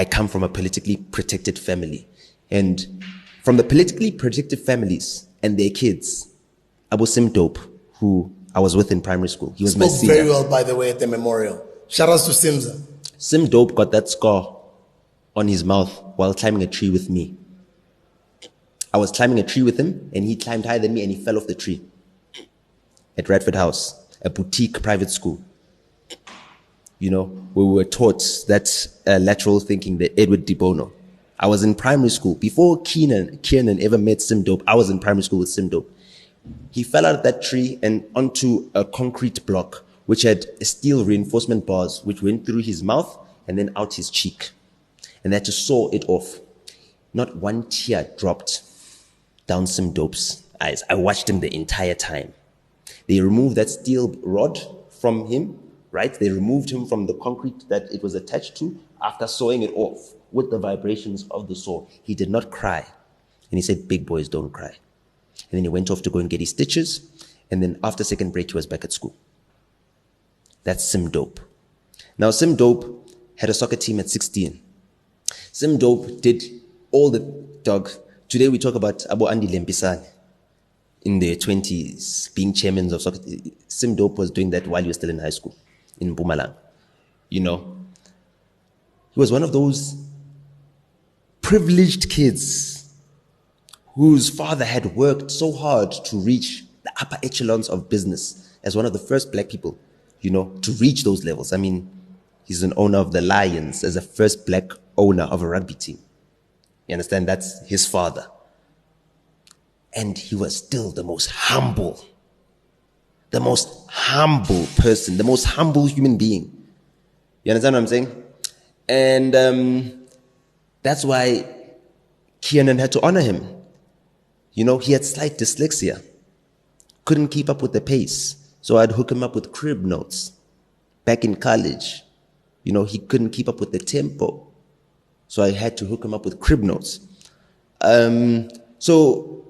I come from a politically protected family. And from the politically protected families and their kids, Abu Sim Dope, who I was with in primary school, he was my Spoke senior. very well, by the way, at the memorial. Shout outs to Simza. Sim Dope got that scar on his mouth while climbing a tree with me. I was climbing a tree with him, and he climbed higher than me, and he fell off the tree at Radford House, a boutique private school. You know, where we were taught that lateral thinking, the Edward De Bono. I was in primary school. Before Kiernan ever met Sim Dope, I was in primary school with Sim Dope. He fell out of that tree and onto a concrete block, which had steel reinforcement bars, which went through his mouth and then out his cheek. And they had to saw it off. Not one tear dropped down Sim Dope's eyes. I watched him the entire time. They removed that steel rod from him, right? They removed him from the concrete that it was attached to after sawing it off with the vibrations of the saw. He did not cry. And he said, big boys don't cry. And then he went off to go and get his stitches. And then after second break, he was back at school. That's Sim Dope. Now, Sim Dope had a soccer team at 16. Sim Dope did all the dog. Today we talk about Abu Andy Lempisane in their 20s, being chairman of soccer. Sim Dope was doing that while he was still in high school in Mpumalanga. You know, he was one of those privileged kids whose father had worked so hard to reach the upper echelons of business as one of the first black people, you know, to reach those levels. I mean, he's an owner of the Lions as the first black owner of a rugby team. You understand? That's his father. And he was still the most humble person, the most humble human being. You understand what I'm saying? And that's why Kiernan had to honor him. You know, he had slight dyslexia. Couldn't keep up with the pace. So I'd hook him up with crib notes. Back in college, you know, he couldn't keep up with the tempo. So I had to hook him up with crib notes. So